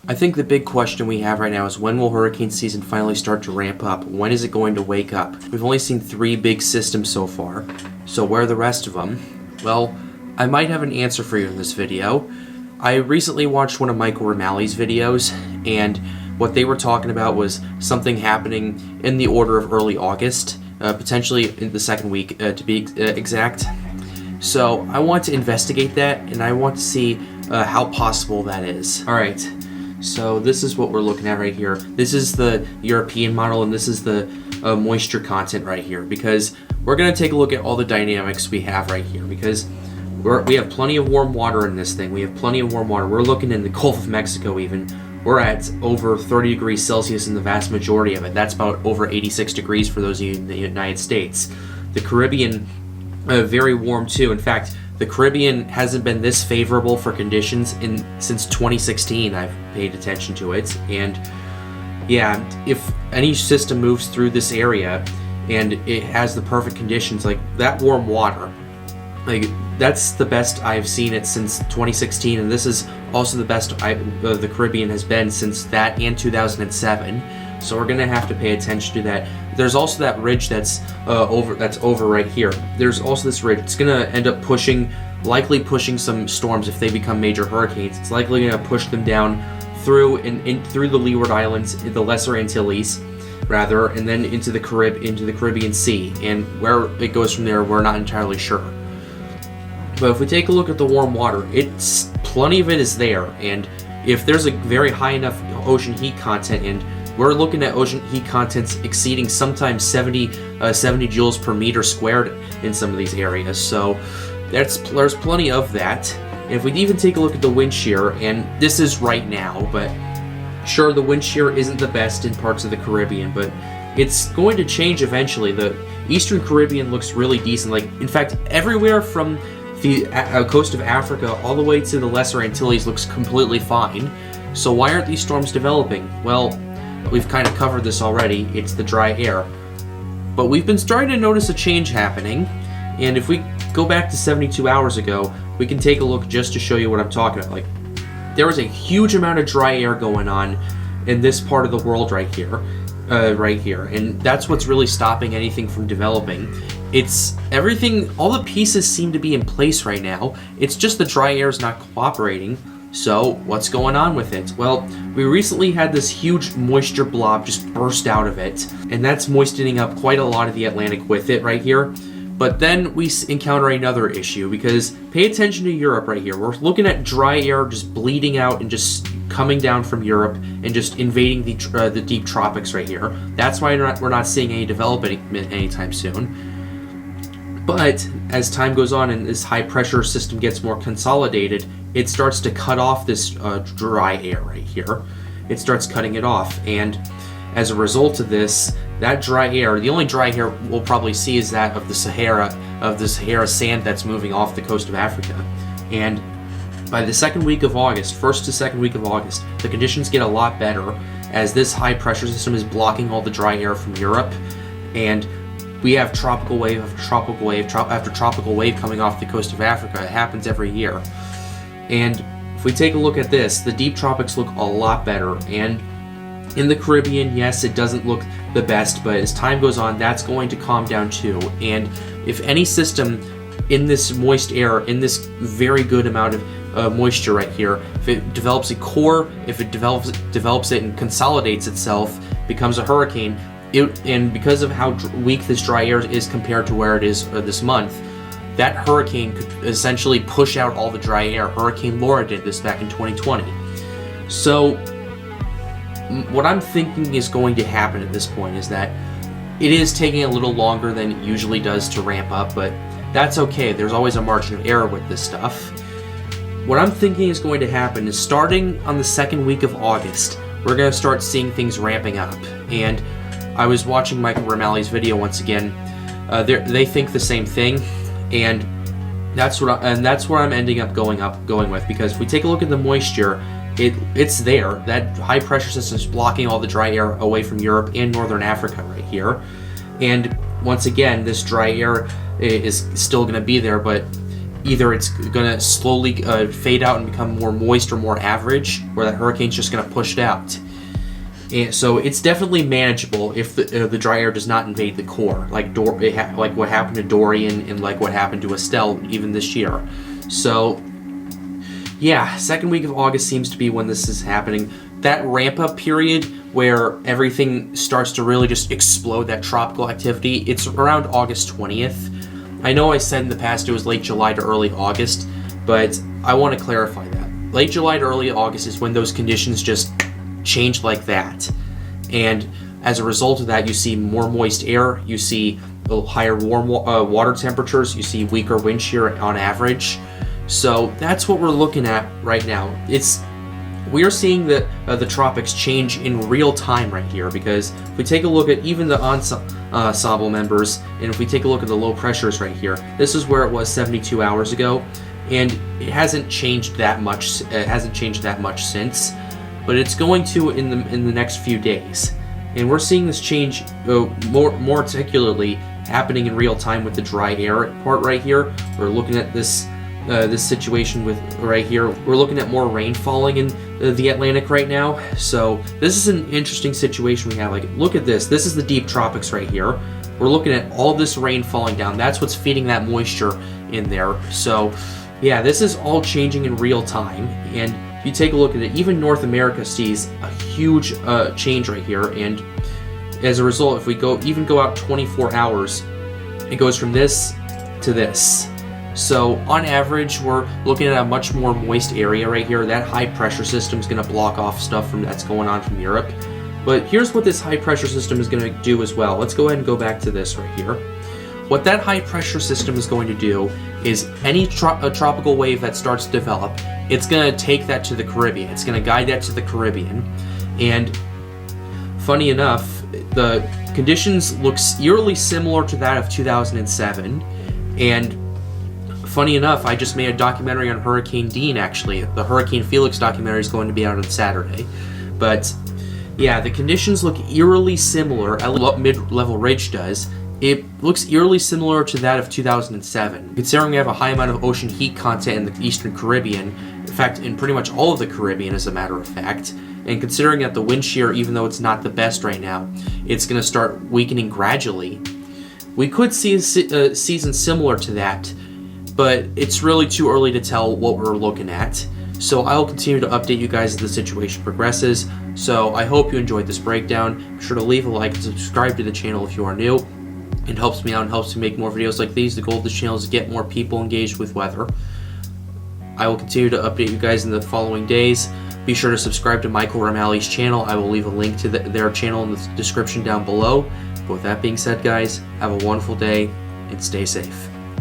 I think the big question we have right now is when will hurricane season finally start to ramp up? When is it going to wake up? We've only seen 3 big systems so far, so where are the rest of them? Well, I might have an answer for you in this video. I recently watched one of Michael O'Malley's videos, and what they were talking about was something happening in the order of early August, potentially in the second week to be exact. So I want to investigate that, and I want to see how possible that is. Alright, so this is what we're looking at right here. This is the European model, and this is the moisture content right here, because we're going to take a look at all the dynamics we have right here, because we have plenty of warm water in this thing. We have plenty of warm water. We're looking in the Gulf of Mexico even. We're at over 30 degrees Celsius in the vast majority of it. That's about over 86 degrees for those of you in the United States. The Caribbean, very warm too. In fact, the Caribbean hasn't been this favorable for conditions since 2016. I've paid attention to it. And yeah, if any system moves through this area and it has the perfect conditions, like that warm water, like that's the best I've seen it since 2016, and this is also the best the Caribbean has been since that and 2007. So we're gonna have to pay attention to that. There's also that ridge that's over right here. There's also this ridge. It's gonna end up likely pushing some storms if they become major hurricanes. It's likely gonna push them down through through the Leeward Islands, the Lesser Antilles, rather, and then into the Caribbean Sea. And where it goes from there, we're not entirely sure. But if we take a look at the warm water, plenty of it is there, and if there's a very high enough ocean heat content, and we're looking at ocean heat contents exceeding sometimes 70 joules per meter squared in some of these areas, so there's plenty of that. And if we even take a look at the wind shear, and this is right now, but sure, the wind shear isn't the best in parts of the Caribbean, but it's going to change eventually. The Eastern Caribbean looks really decent. Like, in fact, everywhere from the coast of Africa all the way to the Lesser Antilles looks completely fine. So why aren't these storms developing? Well, we've kind of covered this already. It's the dry air. But we've been starting to notice a change happening, and if we go back to 72 hours ago, we can take a look just to show you what I'm talking about. Like, there was a huge amount of dry air going on in this part of the world right here, and that's what's really stopping anything from developing. It's everything, all the pieces seem to be in place right now. It's just the dry air is not cooperating. So what's going on with it? Well, we recently had this huge moisture blob just burst out of it, and that's moistening up quite a lot of the Atlantic with it right here. But then we encounter another issue, because pay attention to Europe right here. We're looking at dry air just bleeding out and just coming down from Europe and just invading the deep tropics right here. That's why we're not seeing any development anytime soon. But as time goes on and this high pressure system gets more consolidated, it starts to cut off this dry air right here. It starts cutting it off, and as a result of this, that dry air, the only dry air we'll probably see is that of the Sahara sand that's moving off the coast of Africa. And by the second week of August, first to second week of August, the conditions get a lot better as this high pressure system is blocking all the dry air from Europe, and we have tropical wave after tropical wave coming off the coast of Africa. It happens every year. And if we take a look at this, the deep tropics look a lot better. And in the Caribbean, yes, it doesn't look the best, but as time goes on, that's going to calm down too. And if any system in this moist air, in this very good amount of moisture right here, if it develops a core, if it develops it and consolidates itself, becomes a hurricane, and because of how weak this dry air is compared to where it is this month, that hurricane could essentially push out all the dry air. Hurricane Laura did this back in 2020. So what I'm thinking is going to happen at this point is that it is taking a little longer than it usually does to ramp up, but that's okay. There's always a margin of error with this stuff. What I'm thinking is going to happen is starting on the second week of August, we're going to start seeing things ramping up. And I was watching Michael O'Malley's video once again. They think the same thing, and that's what I'm ending up going with, because if we take a look at the moisture, it's there. That high pressure system is blocking all the dry air away from Europe and northern Africa right here. And once again, this dry air is still going to be there, but either it's gonna slowly fade out and become more moist or more average, or that hurricane's just gonna push it out. And so it's definitely manageable if the dry air does not invade the core, like what happened to Dorian and like what happened to Estelle even this year. So yeah, second week of August seems to be when this is happening. That ramp up period where everything starts to really just explode, that tropical activity, it's around August 20th. I know I said in the past it was late July to early August, but I want to clarify that. Late July to early August is when those conditions just change like that. And as a result of that, you see more moist air, you see a little higher warm water temperatures, you see weaker wind shear on average. So that's what we're looking at right now. We are seeing the tropics change in real time right here, because if we take a look at even the ensemble members, and if we take a look at the low pressures right here, this is where it was 72 hours ago, and it hasn't changed that much. It hasn't changed that much since, but it's going to in the next few days, and we're seeing this change more particularly happening in real time with the dry air part right here. We're looking at this situation with right here. We're looking at more rain falling in the Atlantic right now. So this is an interesting situation we have. Like, look at this. This is the deep tropics right here. We're looking at all this rain falling down. That's what's feeding that moisture in there. So yeah, this is all changing in real time. And if you take a look at it, even North America sees a huge change right here. And as a result, if we go out 24 hours, it goes from this to this. So on average, we're looking at a much more moist area right here. That high pressure system is going to block off stuff that's going on from Europe. But here's what this high pressure system is going to do as well. Let's go ahead and go back to this right here. What that high pressure system is going to do is any tropical wave that starts to develop, it's going to take that to the Caribbean. It's going to guide that to the Caribbean. And funny enough, the conditions look eerily similar to that of 2007. And funny enough, I just made a documentary on Hurricane Dean, actually. The Hurricane Felix documentary is going to be out on Saturday. But yeah, the conditions look eerily similar, at what mid-level ridge does. It looks eerily similar to that of 2007. Considering we have a high amount of ocean heat content in the Eastern Caribbean, in fact, in pretty much all of the Caribbean as a matter of fact, and considering that the wind shear, even though it's not the best right now, it's going to start weakening gradually, we could see a season similar to that, but it's really too early to tell what we're looking at. So I'll continue to update you guys as the situation progresses. So I hope you enjoyed this breakdown. Be sure to leave a like and subscribe to the channel if you are new. It helps me out and helps me make more videos like these. The goal of this channel is to get more people engaged with weather. I will continue to update you guys in the following days. Be sure to subscribe to Michael Ramalley's channel. I will leave a link to their channel in the description down below. But with that being said, guys, have a wonderful day and stay safe.